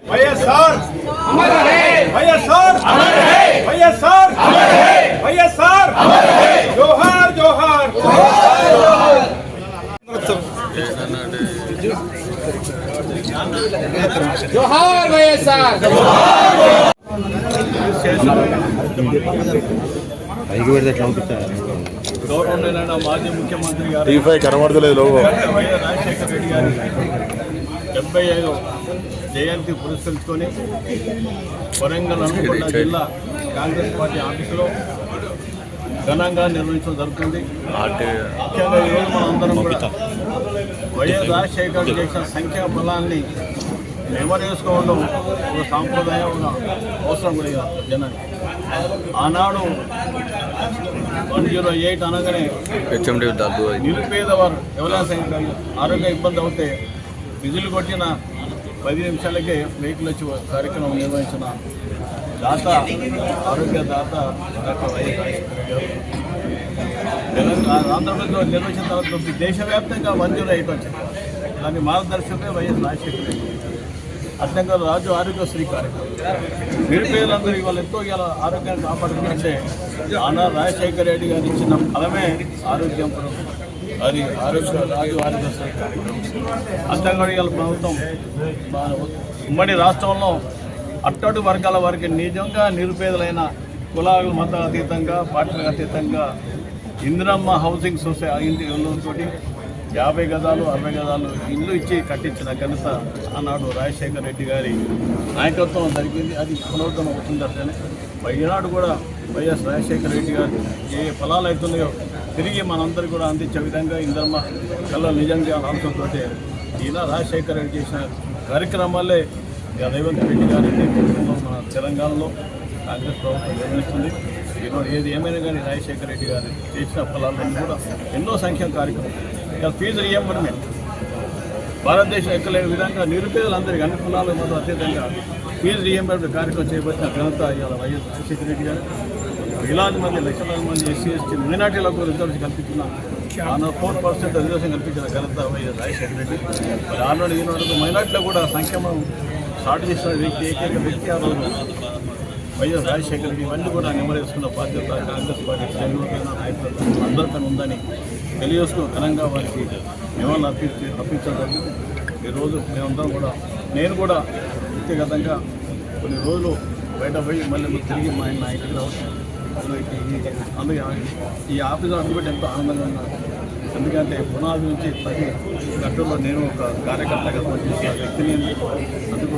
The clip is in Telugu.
వైఎస్ఆర్ అమర్ హై, వైఎస్ఆర్ అమర్ హై, వైఎస్ఆర్ అమర్ హై, వైఎస్ఆర్ అమర్ హై, జోహార్ జోహార్ జోహార్ జోహార్ వైఎస్ఆర్ గౌరవనీయులైన మాజీ ముఖ్యమంత్రి గారు రాజశేఖర రెడ్డి గారి 75వ జయంతి పురస్కరించుకొని వరంగల్ హన్మకొండ జిల్లా కాంగ్రెస్ పార్టీ ఆఫీసులో ఘనంగా నిర్వహించడం జరుగుతుంది. ముఖ్యంగా ఈరోజు మనం అందరం కూడా వైఎస్ రాజశేఖర్ చేసిన సంఖ్యా బలాన్ని నెమరేసుకోవడం ఒక సాంప్రదాయం, ఒక అవసరం కూడా జనానికి. ఆనాడు 108 అనగానే నిరుపేద వారు ఎవరైనా ఆరోగ్య ఇబ్బంది అవుతే విధులు కొట్టిన 10 నిమిషాలకే వెహికల్ వచ్చి కార్యక్రమం నిర్వహించిన దాత, ఆరోగ్య దాత డాక్టర్ వైఎస్ రాజశేఖర గారు. తెలంగాణ ఆంధ్రప్రదేశ్లో నిర్వహించిన తర్వాత దేశవ్యాప్తంగా 108 వచ్చింది. దాని మార్గదర్శకమే వైఎస్ రాజశేఖర రెడ్డి. అర్థంగా రాజు ఆరోగ్యశ్రీ కార్యక్రమం నిరుపేదలందరికీ వాళ్ళు ఎంతో ఇలా ఆరోగ్యాన్ని కాపాడుకుంటే ఆనాడు రాజశేఖర రెడ్డి గారు ఇచ్చిన ఫలమే ఆరోగ్యం. అది రాజు ఆరోగ్యశ్రీ కార్యక్రమం. అర్థంగా ఇవాళ ప్రభుత్వం ఉమ్మడి రాష్ట్రంలో అట్టడు వర్గాల వారికి నిజంగా నిరుపేదలైన కులాలు మత అతీతంగా, పార్టీలకు అతీతంగా ఇందిరమ్మ హౌసింగ్ సొసైటీ తోటి 50 గజాలు 60 గజాలు ఇల్లు ఇచ్చి కట్టించిన ఘనత ఆనాడు రాజశేఖర రెడ్డి గారి నాయకత్వం జరిగింది. అది పునరుద్ధరణ అవుతుందంటేనే ఈనాడు కూడా వైఎస్ రాజశేఖర రెడ్డి గారు ఏ ఫలాలు అవుతున్నాయో తిరిగి మనందరూ కూడా అందించే విధంగా ఇందిరమ్మ కళ నిజంగా ఆలోచనతో ఈయన రాజశేఖర రెడ్డి చేసిన కార్యక్రమాలే రేవంత్ రెడ్డి గారి నేతృత్వంలో మన తెలంగాణలో కాంగ్రెస్ ప్రభుత్వం నిర్వహిస్తుంది. ఈరోజు ఏది ఏమైనా కానీ రాజశేఖర రెడ్డి గారు చేసిన ఫలాలను కూడా ఎన్నో సంఖ్య కార్యక్రమం. ఇక ఫీజు రియంబర్మెంట్ భారతదేశం ఎక్కలేని విధంగా నిరుపేదలందరికీ అన్ని కులాలు మొదలు అత్యధికంగా ఫీజు రియంబర్మెంట్ కార్యక్రమం చేపట్టిన ఘనత ఇవాళ వైఎస్ రాజశేఖర రెడ్డి గారు. వేలాది మంది, లక్షలాది మంది ఎస్సీ ఎస్టీ మైనార్టీలకు రిజర్వేషన్ కల్పించిన 4% రిజర్వేషన్ కల్పించిన ఘనత వైఎస్ రాజశేఖర రెడ్డి. మరి ఆనాడు ఈనాడు మైనార్టీలో కూడా సంక్షేమం స్టార్ట్ చేసిన వ్యక్తి, ఏకైక వ్యక్తి ఆ రోజు వైఎస్ రాజశేఖర రెడ్డి. ఇవన్నీ కూడా నెమరేసుకున్న బాధ్యత కాంగ్రెస్ పార్టీ శ్రేణులపైన నాయకులపైన అందరిపైన ఉందని తెలియజేసుకున్న ఘనంగా వారికి నివాళులు అర్పించడం. ఈరోజు మేమందరం కూడా, నేను కూడా వ్యక్తిగతంగా కొన్ని రోజులు బయట పోయి మళ్ళీ తిరిగి మా ఆయన ఇంటికి రావచ్చు. అందుకే ఈ ఆఫీసు అడుగుపెట్టి ఎంతో ఆనందంగా ఉన్నాను. ఎందుకంటే పునాది నుంచి ప్రతి గట్టులో నేను ఒక కార్యకర్తగా పనిచేసిన వ్యక్తిని. అందుకు